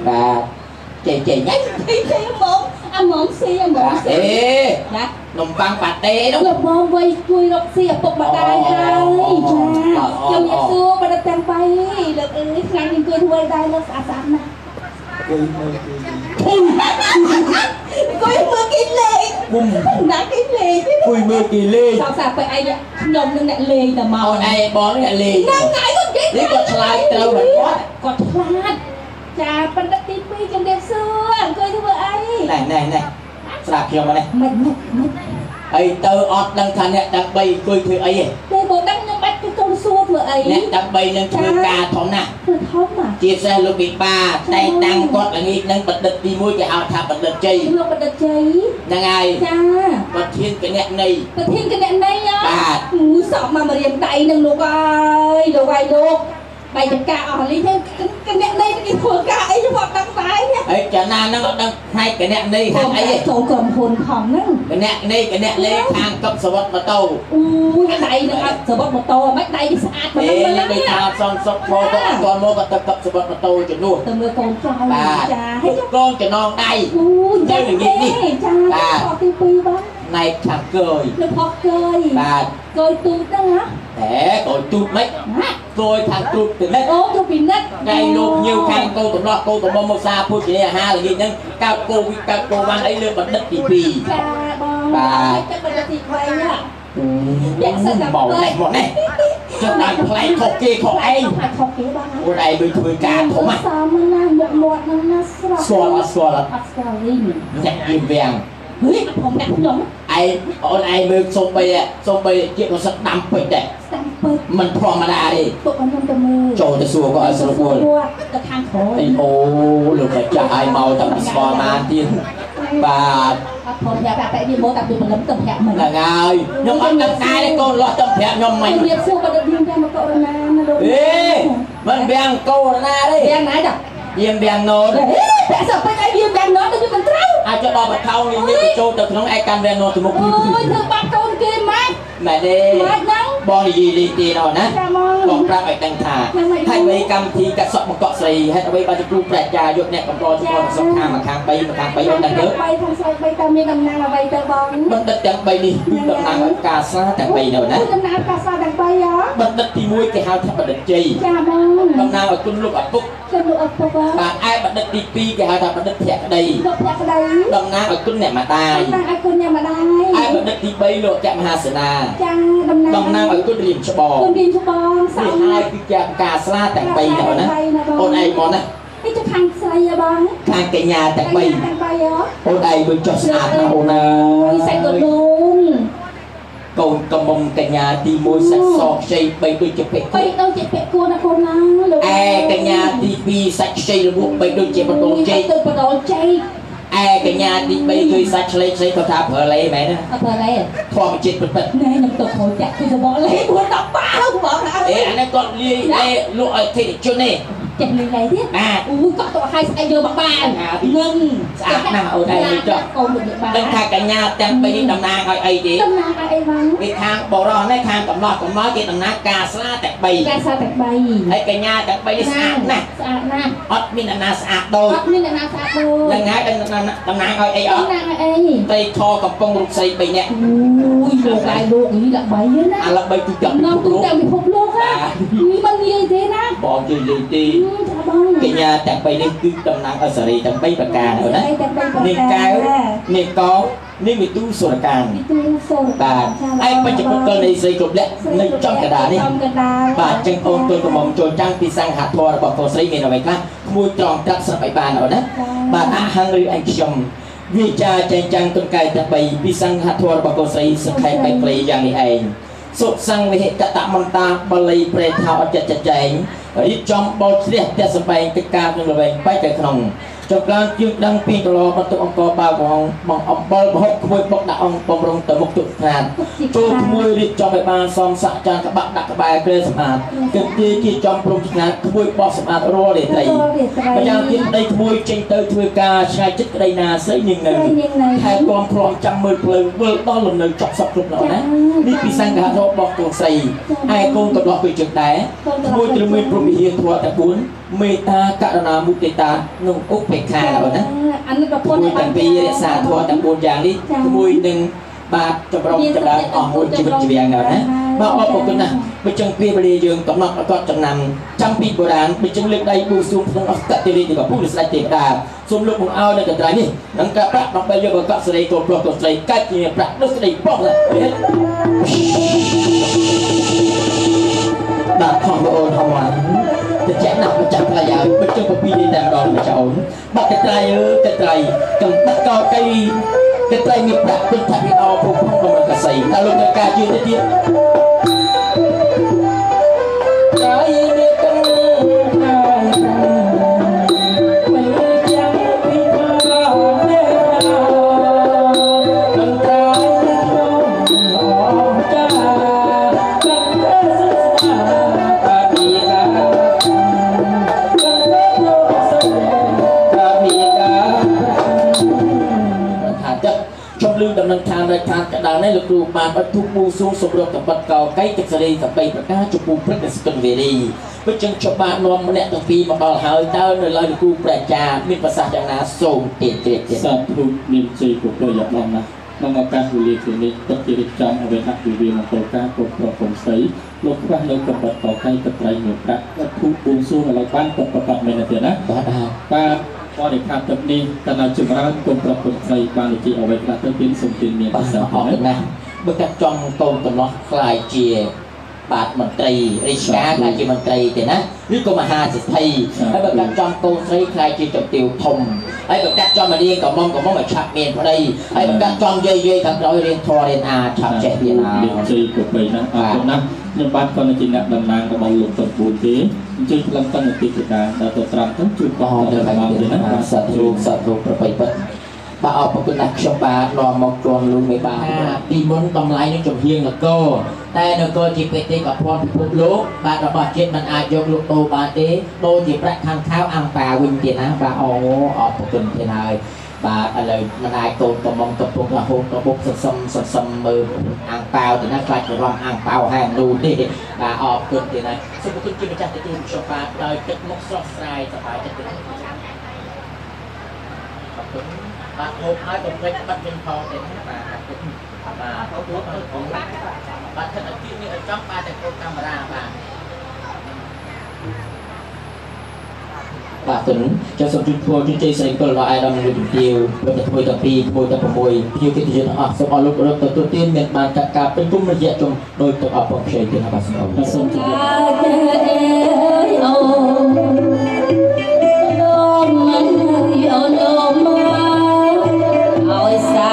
và chị nhách Chị mộng xì dạ nồng băng bạc tê đúng lục mong vây vui lục xì tục bạc đai hai trong nhà xưa bà đặt tăng bay được ngày mình cười vui đai nó xả xả nè coi mưa kín lệ đã kín lệ vui mưa kỳ lê sao sao phải ai nhom nâng nặng lệ là màu ai bón nặng lê nâng ngại con chị đấy còn slide đâu mà còn slide chà bà đặt tivi trong đêm xưa coi thưa ấy này sạp chưa mà này mình ấy tơ ọt đăng thành nè đăng bay cười thưa ấy đây bộ đăng nhân bách cái con xua vừa ấy nè đăng bay nâng thưa ca thóng nè chia sẻ lúc bị ba tay đăng con là nghi nâng bật địch đi môi cái áo thả bật địch chi lúc bật địch chi nâng ai cha bật thiên cái nẹt này bật thiên cái nẹt này nhá sợ mà riêng tay nâng lúc ai lúc bài chụp ca ở lý thế cái nẹt đây cái thừa ca ấy chứ bọn đăng tái nhá ấy chả na nó đăng hai cái nẹt này hàng ấy chỗ cầm hồn hỏng đó cái nẹt này cái nẹt lên hàng cấp sờ bật mà tàu cái này nữa sờ bật mà tàu mấy đây sạch mà nó bị thao son sọc phô con mua cái cấp sờ bật mà tàu cho nuôi từ người con trai cha hết con cho non đây chơi mình nghĩ đi cha tivi bắn này thằng cười nó phọt cười bà cười tụt đó hả để coi tụt mấy coi thằng tụt từ nét tụt bị nét đây luôn nhiều khăn cô tụi nó một xa phút chỉ là ha là gì nên cao cô văn ấy lừa bật đất thì vì bà chắc mình là thịt quay nhá màu này một này cho này play khổ kia khổ anh cô này bị thui cả thổ mà xua là nhặt im vàng không đặt giống ai mới xong bây chuyện nó sẽ đâm bịch đấy mình phò mà đà đi trời nó xua có ai xua buồn ô được phải chạy màu tầm xò mà tiên bà nhà bà tại vì bố đặc biệt mình lắm tầm hẹn mình là ngài nhưng mà đằng sai đấy con lo tầm hẹn nhưng mày việc xưa bà được viêm ra một cậu na ê mình bèn câu na đi bèn nãy đọc viêm bèn nốt tại sao phải ai viêm bèn nốt tôi mình trâu ai cho bà bật thâu như cái chỗ từ nó ai can bèn nốt từ một ôi thưa ba con kia má mẹ đi bon gì đi đâu nè con ra phải đăng thả hay mấy cầm thì cả sọt một cọ xì hay là mấy ba chục lục đại trà dột nè cầm to cho con sọt hàng mà hàng bay ông đang nhớ bay thằng xoay bay tao miên đầm na là bay tao bóng bật đất chẳng bay đi đầm na ở cà sa chẳng bay đâu nè đầm na cà sa đang bay á bật đất thì muối cái hao thằng bật đất chi đầm na ở cung lục ở phúc bạn ai bật đất đi pi cái hao thằng bật đất thẹn đây đầm na ở cung này mà tai ai bật đất đi bay lộ chạm hà sờ na đầm na ở cung riềng cho bò hai cái chạm cà sa chẳng bay đâu nè con ai món nè cái cho khăn xây băng khăn cái nhà chẳng bay ôn ai bên cho sạch nào nè sạch rồi luôn còn cầm bông cái nhà thì môi sạch sọt xây bay đôi chụp bẹt bay đôi chụp bẹt cô na cái nhà thì vì sạch xây là buộc bay đôi chụp bẹt đồ chay cái nhà thì bay đôi sạch xây có tháp ở lấy mẹ nè thò chết bật bật này nằm tụt hồi chặt tôi bỏ lấy buồn đọc ba không bỏ hả anh ấy còn ly lụa thì cho nè chặt mình này tiếp ui có tụi hai sai đưa bạc ba ngân sạc nào ở đây cho đừng thay cả nhà chẳng bay đi đầm na coi ai đi cái thang bỏ ra này thang cầm lọt cầm nói cái đầm na cà sa tẹt bay ấy cả nhà tẹt bay đi sạc nè ót min na sạc đôi lần ngay đầm na coi ai ót tay thò cầm bông rục xây bay nè ui đồ bài đồ ý là bay nữa nè là bay tụi chậm ngon tụi chậm bị phục luôn á bao nhiêu thế nè bỏ gì đi cái nhà tẹt bay đi cứ đầm na ở sở đi tẹt bay bạc cà nữa đấy nên cái nên có nên mình tu sửa càng bà ai bây giờ một cơn này dây cột lệ nơi trong cả đá đi bà chân ôn tôi của mong trôi trăng đi sang hạt thua bỏ cầu xây mình là vậy khác môi tròn trăng sợ bảy bàn ở đấy bà đã hàng người anh chồng vì cha chân trăng con cài tập bày đi sang hạt thua bỏ cầu xây sẽ khai bài play dạng này anh sốt sang về hệ cả tạ mong ta bà lấy pre thao chặt chặt chém ở trong bao chiếc để sập bay cái ca trong là bay chạy không trongการยืดดังปีนตลอดตัวองค์กรบ่าวของมองอมบอลบกขโมยบกดักองปมรงแต่มุกจุดงานจูขโมยริจอมไปบานซ้อมสะจานกระบะดักกระบายเกลือสมาร์ทเกิดที่จีจอมปรุงงานขโมยบอสมาร์ทรัวเด็ดใจพยายามที่ได้ขโมยเจงเตอร์ช่วยกาชายจิตได้นาเสียหนึ่งหนึ่งแทนความพร้อมจำมือเพลิงเบิกต้อนลมหนึ่งจับสับกลุ่มเหล่านั้นนี่ปีสังกะโรบอกตัวใส่ไอ้กงกับหลอกไปจุดไหนขโมยตรึมือปรุงเฮียทัวแต่บุญ មេត្តាករុណាមុទិតានិងឧបេក្ខាដល់ណា អានេះក៏ពុន មួយទាំងពីររក្សាធម៌ទាំង4យ៉ាងនេះជាមួយនឹងបាទចម្រុងចម្រើនអស់មួយជីវិតជីវៀងដល់ណាបាទអរគុណណាស់បើចឹងពេលវេលាយើងកំណត់ឲ្យគាត់ចំណាំចាំពីបុរាណបើចឹងលើកដៃបួងសួងក្នុងអស្តតិរីរបស់ព្រះស្ដេចទេវតាសូមលោកបង្អោយនៅកន្លែងនេះនឹងការប្រាក់ដើម្បីយកបកស្រីកូនប្រុសកូនស្រីកាច់ជាប្រាក់នោះស្ដីប៉ុស្តិ៍បាទខំបងអូនហមហ្នឹងទៅចាក់ណាស់មកចាប់ផ្លៃឲ្យបើចឹងពីនេះតែម្ដងមកចោលបាត់កត្រៃកត្រៃកំបាក់កកៃកត្រៃមានប្រាក់ពេញថាពីអោពុកផងដល់កសៃដល់លោកនឹងការជឿទៅទៀតកាយនេះគង់មិនចាំពីមកទេមិនត្រង់ខ្ញុំអចាកាន់តែសុខស្នាតាពីកាចំលឺដំណឹងឋានរាជឋានកណ្ដាលនេះលោកគ្រូបានអត់ទូបួងសួងសម្រាប់តំបត្តិកោកៃទឹកសេរីសបីប្រការចំពោះព្រឹទ្ធស្គនវេរីវិជ្ជាច្បាប់នាំម្នាក់ទាំងពីរមកដល់ហើយតើនៅឡើយលោកគ្រូប្រាជ្ញាមានប្រសាសន៍យ៉ាងណាសូមទៀតសាធុមានជ័យគ្រប់ប្រយោជន៍ដល់ណាស់ក្នុងឱកាសវេលានេះពិតជារៀបចំឲ្យហាក់វិវាមង្គលការគ្រប់ប្រកុំស្រីលោកខ្វះនៅតំបត្តិកោកៃទឹកត្រៃមានប្រាក់អត់ទូបួងសួងឲ្យបានប្រកបមែនទេណាបាទបរិខាទឹកនេះតើចម្រើនគុំប្រពុតស្រីបានជាអ្វីខ្លះទៅមានសំទានមានប្រសាសន៍ណាបើកាត់ចង់តូនតំណោះខ្លាយជាបាទមន្ត្រីរាជការខ្លាយជាមន្ត្រីទេណាឬក៏មហាសេដ្ឋីហើយបើកាត់ចង់កូនស្រីខ្លាយជាជំទាវធំហើយបើកាត់ចង់មករៀនកំមុំឲ្យឆាប់មានប្តីហើយបើកាត់ចង់យាយខាងក្រោយរៀនធម៌រៀនអាឆាប់ចេះរៀនអារៀនជ័យគ្រប់បីណាអរគុណណាស់ខ្ញុំបាទក៏នៅជាអ្នកតំណាងរបស់លោកសុភូទេអញ្ជើញផ្លឹងតឹងទីកដាដល់ទៅត្រាំទៅជួយបោះទៅតាមទៅណាសាធុប្របីពិតបាទអរគុណណាស់ខ្ញុំបាទនាំមកជន់លោកមេបាទពីមុនតម្លៃនឹងចំហៀងនគរតែនគរជាបេតិកភណ្ឌពិភពលោកបាទរបស់ជាតិមិនអាចយកលោកដូរបានទេដូរជាប្រាក់ខាងខៅអង្គការវិញទៀតណាបាទអរគុណទៀតហើយបាទឥឡូវមិនអាចតូនកំងកំពុងរហូតរបបសន្សំមើលអាំងប៉ាវទៅណាខ្លាចរំអាំងប៉ាវហើយនោះទេបាទអរគុណទៀតហើយសូមអរគុណជាម្ចាស់ទទួលខ្ញុំបាទដោយទឹកមុខស្រស់ស្រាយសប្បាយចិត្តទៀតអរគុណបាទហូបហើយបំពេញបាត់វិញផងទៀតណាបាទអរគុណបាទអរគុណបាទថិតអតិនេះឲ្យចង់បាទតែកូនកាមេរ៉ាបាទគុណចូលសូមជូនពរជូនជ័យស្រីពលដល់អាយដាមលោកជំទាវលោកទៅធ្វើទាំងពីរធ្វើទាំង6ភ្ញៀវកិត្តិយសទាំងអស់សូមអរលោករត់ទទួលទានមានបានកាត់ការពេញគុំរយៈជុំដោយទាំងអស់ផងខ្ចីទៀតបាទសូមអរគុណសូមជម្រាបឲ្យសា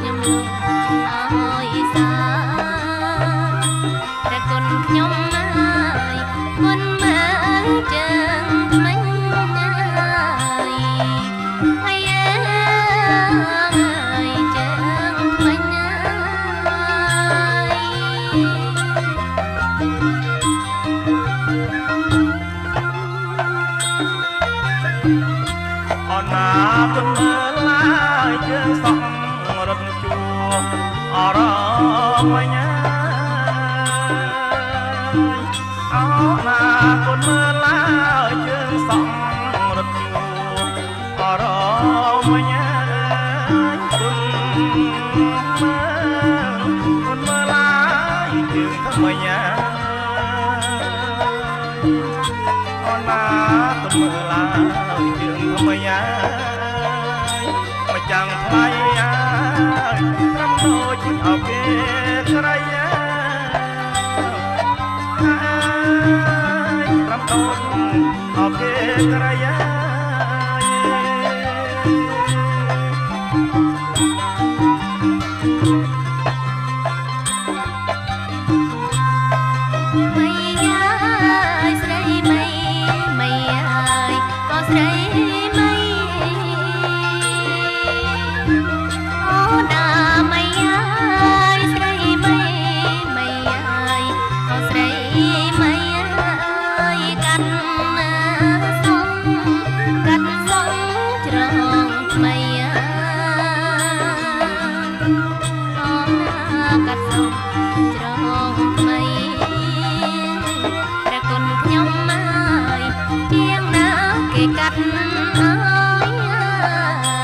ខ្ញុំ อนาจนเมื่อลายเจอสองรถจูอรอไม่ยเอานาจนเมื่อลายเจอสองรถจูอรอไม่ยคุณเมื่อลายเจอทำไมยเอานาจนเมื่อลายเจอทำไมยมาจังไพยรำโนจิตเอาเกศไรยรำโนเอาเกศไรยไม่ยายใส่ไม่ยายก็ใส่ไม่โอ้ดาไม่ยายใส่ไม่ยายก็ใส่ไม่ยายกันส่งจรองไม่ยายโอ้กัดส่งจรองไม่ đã còn nhau mai tiếng đã kể cắt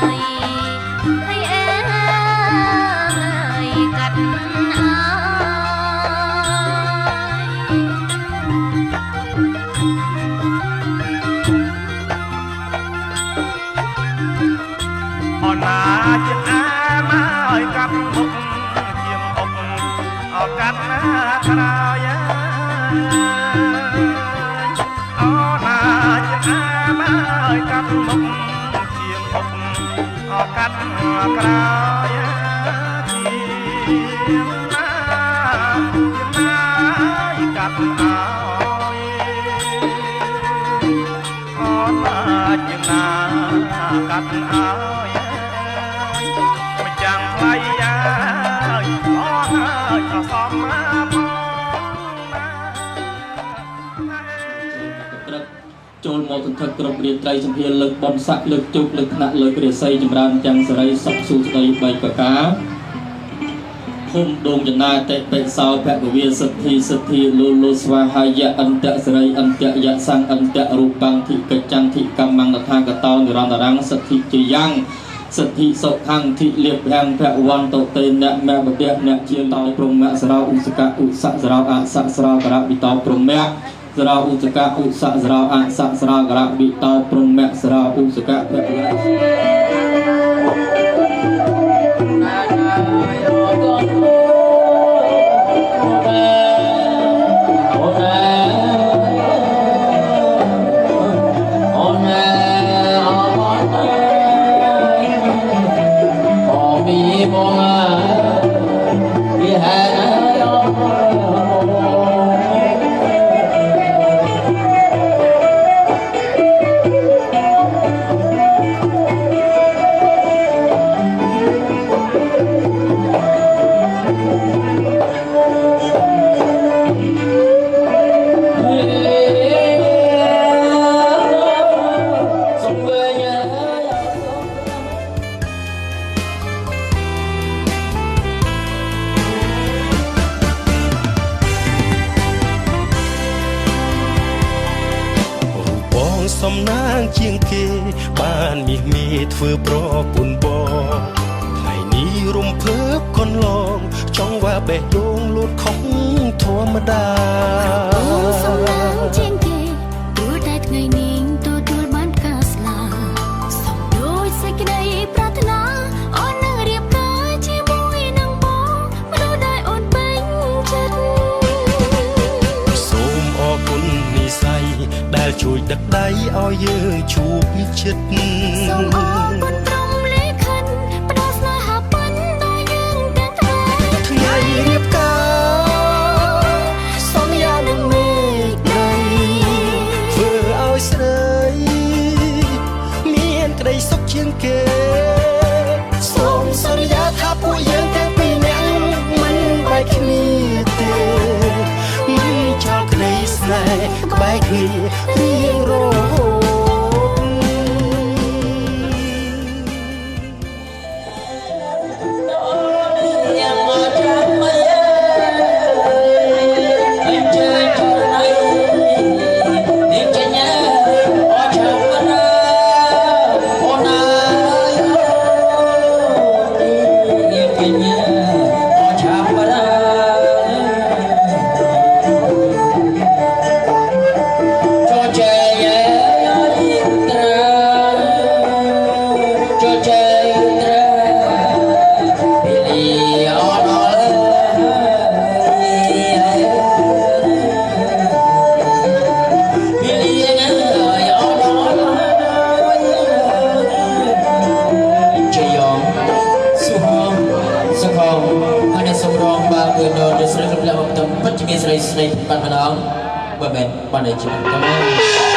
hay em ơi cắt họ nà chiếc á mai cắt bụng chiêm bụng họ cắt ra ya họ nà chiếc á mai cắt bụng chiêm bụng họ cắt ra ya chiêm na cắt áo họ nà chiếc na cắt áo chẳng phải ai có xóm má ចូលមកទន្ទឹងគ្រប់រៀបត្រីសម្ភារលើកបំសាក់លើកជុកលើកថ្នាក់លើករាសីចម្រើនទាំងសេរីសុខសួស្តីបីប្រការភូមិដងចនាតិបិសោភគវិសិទ្ធិសិទ្ធិលូលូស្វាហាយៈអន្តសេរីអន្តយៈសង្ឃអន្តរូបាំងធិកិច្ចੰធិកម្មងថាកតោនិរន្តរង្គសិទ្ធិជាយ៉ាងសិទ្ធិសុខੰធិលៀបរាំងភវន្តតេនៈមបពៈអ្នកជាតោព្រមៈសរោឧសកៈឧសៈសរោអសៈសរោករៈវិតោព្រមៈសរោឧសកៈឧសៈសរោអសៈសរោករៈវិតោព្រមៈសរោឧសកៈភវន្តសំណាងជាងគេបានมีធ្វើប្រពន្ធបងថ្ងៃនេះរំភើបកូនឡងចង់ว่าបេះដូងលូតខុសធម្មតាសំណាងជាងគេព្រោះតែថ្ងៃនេះទទួលបានការស្លាសំដូចសេចក្តីប្រាថ្នាអូននឹងរៀបការជាមួយនឹងបងមនុស្សដែលអូនពេញចិត្តសូមអរគុណនិស្ស័យដែលជួយដឹកដៃឲ្យយើងជួបវិចិត្រសូមអរគុណក្រុមលេខិនផ្ដល់ស្នេហាពិនដល់យើងទាំងថ្ងៃរៀបការសន្យានឹងមេឃដីធ្វើឲ្យស្រីមានក្តីសុខជាងគេសូមសន្យាថាពួកយើងទាំងពីរនាក់មិនបែកគ្នាទេមិនចោលក្តីស្នេហ៍ក្បែរគ្នារៀងរហូត មានស្រីស្រីបាត់ម្ដងបើមែនបាត់ឲ្យជាបន្ត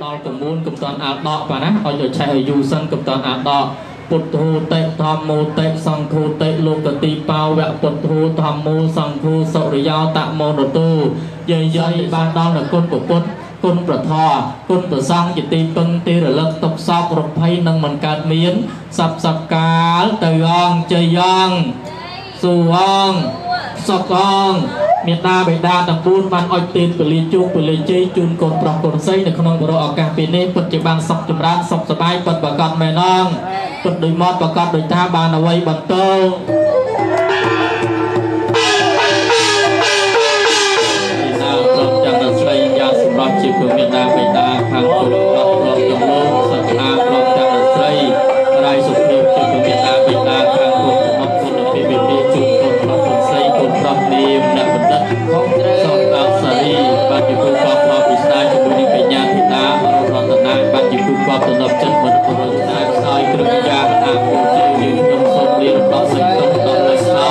ដល់កមុនកំតាន់អាដកបាទណាឲ្យយកឆេះឲ្យយូរសិនកំតាន់អាដកពុទ្ធោតេធម្មោតេសង្ឃោតេលោកតិបាវៈពុទ្ធោធម្មោសង្ឃោសុរិយោតមោនតោយាយយាយបានដល់នៅគុណពុទ្ធគុណប្រធរគុណប្រសង្ឃជាទីពឹងទីរលឹកទុកសោករភ័យនឹងមិនកើតមានសັບសັບកាលទៅអង្គជ័យអង្គសុអង្គសុខអង្គមេតាបិតាទាំង4បានអុជទានពលិជោគពលិជ័យជូនកូនប្រុសកូនស្រីនៅក្នុងបរិបទឱកាសពេលនេះពិតជាបានសុខចម្រើនសុខសប្បាយពិតប្រកបមែនអងពិតដោយមកប្រកបដោយថាបានអ្វីបន្តចាំតែស្រីយ៉ាងសម្រាប់ជាពុមេតាបិតាខាងគុណប្រុសព្រមទាំងលោកសក្តាព្រមទាំងស្រីរាយសុភាពជាពុមេតាបិតាខាងគុណមកគុណពីវិធីជូនកូនប្រុសកូនស្រីកូនប្រុសនាមអ្នកបណ្ឌិតខុសត្រូវសង្ឃាសារីបានជាគូកប់ផ្លោពិស្ដាយជាមួយនឹងបញ្ញាធិតារតនាបានជាគូកប់ទំនប់ចិត្តមិនព្រមតែខ្សោយគ្រឹះយ៉ាងអាពុជើយើងខ្ញុំសូមរៀបដល់សេចក្ដីដល់លេខសោ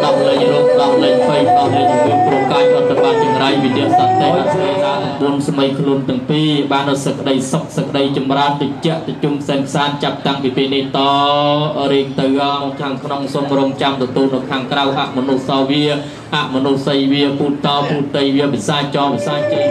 ដល់លេខរោគដល់លេខភ័យដល់លេខជំងឺព្រមកាយអន្តបានចង្រៃវិទ្យាសន្តិអស្ចារ្យ4ស្មីខ្លួនទាំងពីរបាននៅសេចក្ដីសុខសេចក្ដីចម្រើនតិចតិជុំសែនសានចាប់តាំងពីពេលនេះតរៀងទៅអង្គខាងក្នុងសូមរងចាំទទួលនៅខាងក្រៅអមនុស្សសាវាអមនុស្សីវាពុទ្ធោពុទ្ធីវាវិសាចោវិសាជ័យ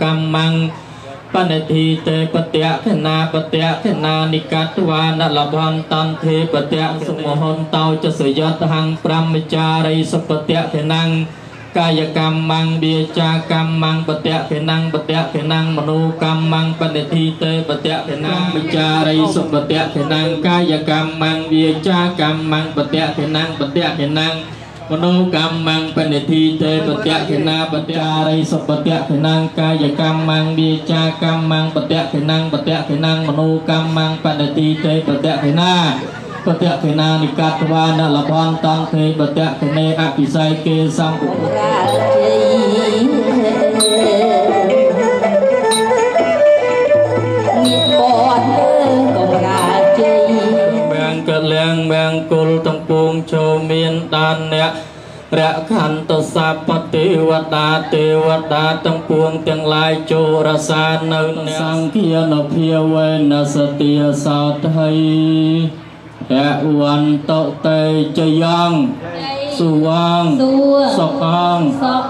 កម្មੰបនិធិទេបតៈខណាបតៈខណានិកតវានលភន្តន្តេបតៈសុមហន្តោចសយតហੰប្រមចារិសុបតៈខណាកាយកម្មੰវាចាកម្មੰបតៈខណាបតៈខណាមនោកម្មੰបនិធិទេបតៈខណាវិចារិសុបតៈខណាកាយកម្មੰវាចាកម្មੰបតៈខណាបតៈខណាមនោកម្មੰបនិធិទេបតៈខណាបតៈរិសុបតៈខណាកាយកម្មੰវាចាកម្មੰបតៈខណាបតៈខណាមនោកម្មੰបនិធិទេបតៈខណាបតៈខណានិកតវានលភន្តន្តេបតៈខនេអភិស័យគេសម្ពុរាកលៀងមង្គលទាំងពួងចូលមានដានអ្នករខន្តសពទេវតាទេវតាទាំងពួងទាំងឡាយចូលរសានៅសង្ឃានភាវេនសតិសោតហៃអវន្តតេចយ៉ាងសុវងសុខង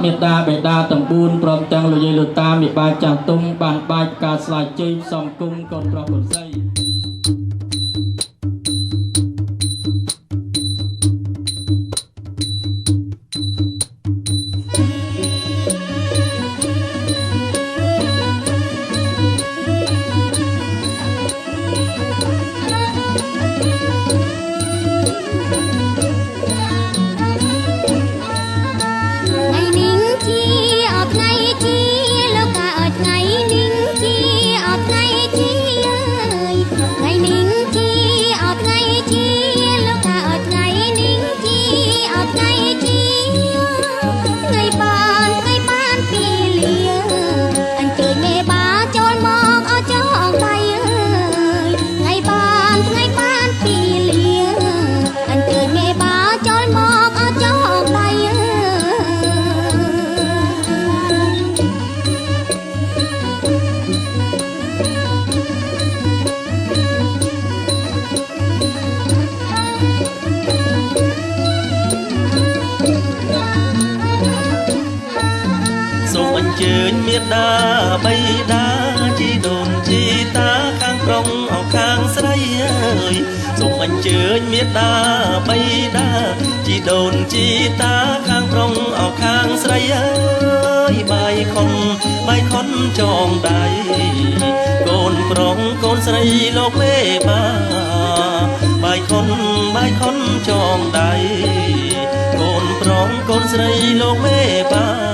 មេត្តាបេតាទាំង4ព្រមទាំងលោកយាយលោកតាមេបាចាស់ទុំបានបាច់ការស្លាជ័យសំគុំកូនប្រុសកូនស្រីមេដាបៃតាជីដូនជីតាខាងប្រុងអោខាងស្រីអើយសូមអញ្ជើញមេដាបៃតាជីដូនជីតាខាងប្រុងអោខាងស្រីអើយបាយខុនចងដៃកូនប្រុងកូនស្រីលោកមេបាបាយខុនចងដៃកូនប្រុងកូនស្រីលោកមេបា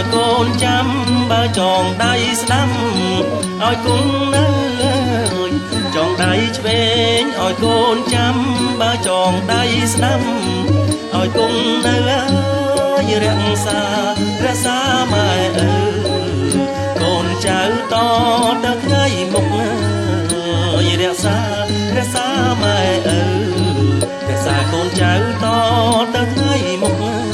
ឲ្យកូនចាំបើចងដៃស្ដាំឲ្យគង់នៅចងដៃឆ្វេងឲ្យកូនចាំបើចងដៃស្ដាំឲ្យគង់នៅរក្សាម៉ែអើកូនចៅតទៅថ្ងៃមុខរក្សាម៉ែអើរក្សាកូនចៅតទៅថ្ងៃមុខ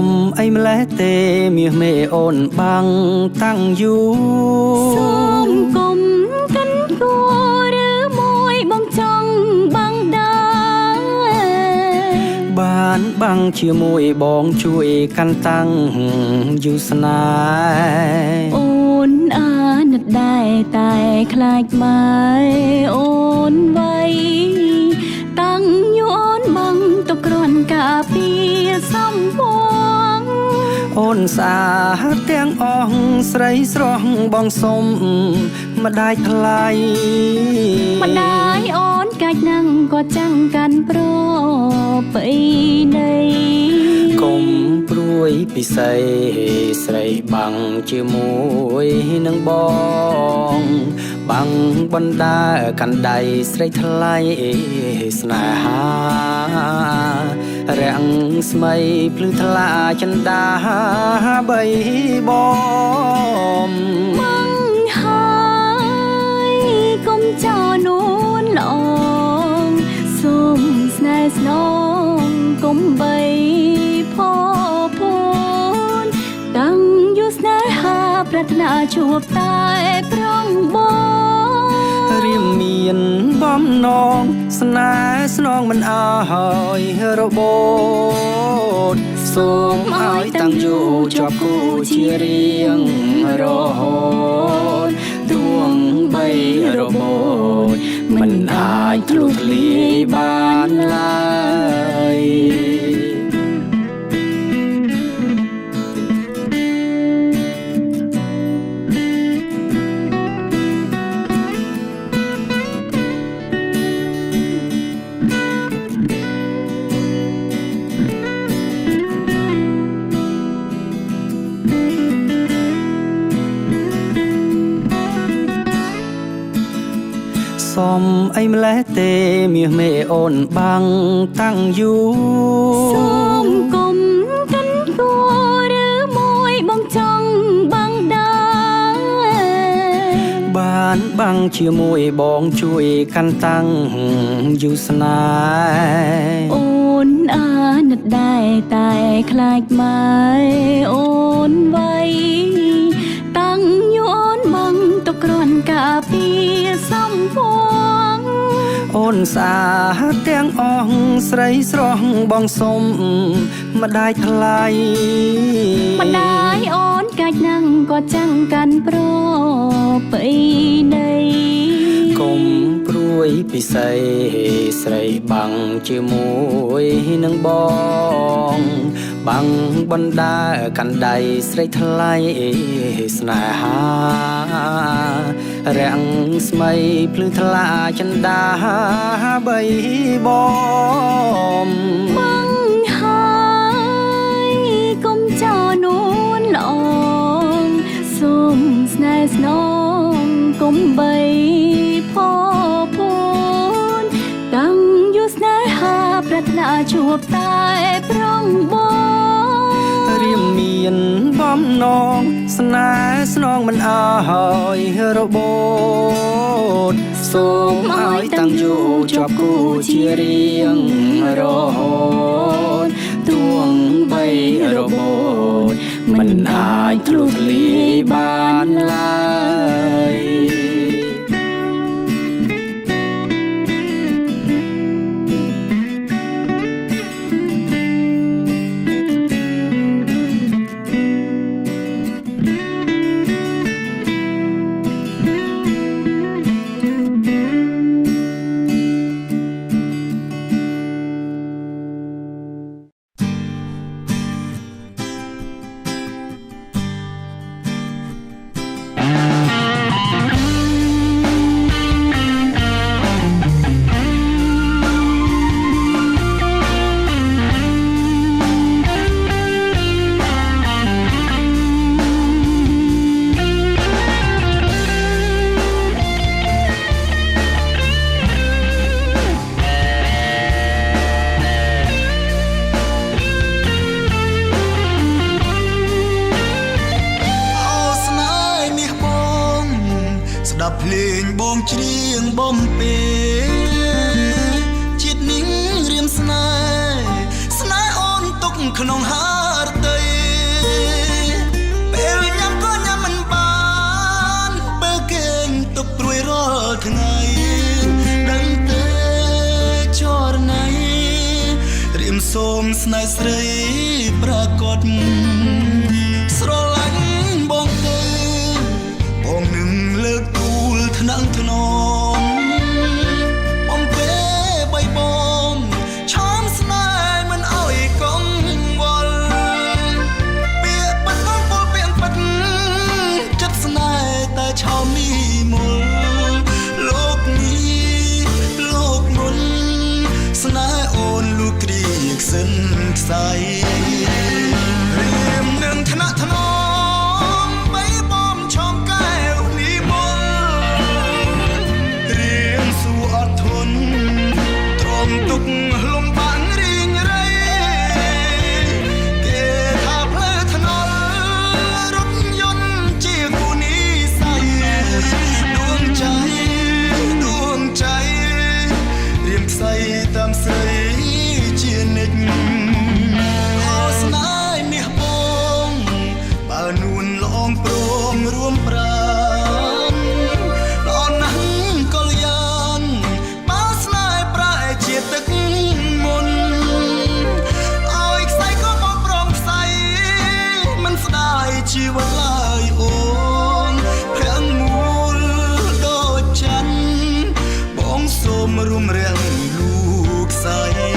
มไอ้แมลទេមាសមេអូនបាំងតាំងយូរ សូមកុំកាន់គួរឬមួយបងចង់បាំងដែរ បានបាំងជាមួយបងជួយកាន់តាំងយូរស្នេហ៍ អូនអាណិតដែរតែខ្លាចម៉ែអូនໄວតាំងយូរអូនបាំងទុកគ្រាន់ការពារសំពង អូនស្អាតទាំងអស់ស្រីស្រស់បងសុំម្ដាយថ្លៃ ម្ដាយអូនកាច់នឹងក៏ចាំងកាន់ប្របីនៃ កុំព្រួយពិសីស្រីបាំងជាមួយនឹងបងបាំងបណ្ដាកាន់ដៃស្រីថ្លៃស្នេហារាំងស្មៃភ្លឺថ្លាចិន្តាបីបង ម៉ងហើយកុំចោលនួនល្អងសូមស្នេហ៍ស្នងកុំបីផពូនតាំងយូរស្នេហាប្រាថ្នាជួបតែប្រងបង រៀមមានបំណងស្នេហ៍ស្នងមិនអើយរបូតសូមឲ្យតាំងយូរជាប់គូជារៀងរហូតទួងបីរបូតមិនអាចធ្លុះធ្លាយបានឡើយ សុំអីម្លេះទេមាសមេអូនបាំងតាំងយូរ សូមកុំកាន់គួរឬមួយបងចង់បាំងដែរ បានបាំងជាមួយបងជួយកាន់តាំងយូរស្នេហ៍ អូនអាណិតដែរតែខ្លាចម៉ែអូនໄວតាំងយូរអូនបាំងទុកគ្រាន់ការពារសំពង អូនស្អាតទាំងអស់ស្រីស្រស់បងសុំម្ដាយថ្លៃ ម្ដាយអូនកាច់នឹងក៏ចាំងកាន់ប្របីនៃ កុំព្រួយពិសីស្រីបាំងជាមួយនឹងបងបាំងបណ្ដាកាន់ដៃស្រីថ្លៃស្នេហារាំងស្មៃភ្លឺថ្លាចិន្តាបីបង ម៉ងហើយកុំចោលនួនល្អងសូមស្នេហ៍ស្នងកុំបីផពូនតាំងយូរស្នេហាប្រាថ្នាជួបតែប្រងបង រៀមមានបំណងស្នេហ៍ស្នងមិនអើយរបូតសូមឲ្យតាំងយូរជាប់គូជារៀងរហូតទួងបីរបូតមិនអាចធ្លុះធ្លាយបានឡើយ ភ្លេងបងច្រៀងបំពេជាតិនេះរៀមស្នេហ៍អូនទុកក្នុងហារតី សូមស្នេហ៍ស្រីប្រកបស្រឡាញ់បងទៅបងនឹងលើកទូលថ្នាក់ថ្នមបំពេបៃបងឆាមស្នេហ៍មិនអោយកង្វល់ពាក្យបាត់បងពលពាក្យបាត់ចិត្តស្នេហ៍តែឆោមមីមូលលោកនេះលោកមុនស្នេហ៍អូនលូក្រៀកសិនខ្សែរៀមនឹងថ្នាក់ថ្នមបីបំឆោមកែវនេះមុនរៀមសួរអត់ធន់ទ្រាំទុកលំបាំងរីងរៃគេថាផ្លូវថ្នល់រថយន្តជាគូនិស័យដួងใจរៀមខ្សែតាមស្រីជានិច្ចអោស្នេហ៍មាសបងបើនួនលងព្រមរួមប្រាណល្អណាស់កល្យានបើស្នេហ៍ប្រែជាទឹកមុនឲ្យខ្សែក៏បងព្រមខ្សែមិនស្ដាយជីវិតឡើយអូនប្រាំងមូលដូចច័ន្ទបងសូមរួមរាំងលូកស្អី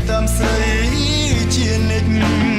តាមស្រីជានិច្ច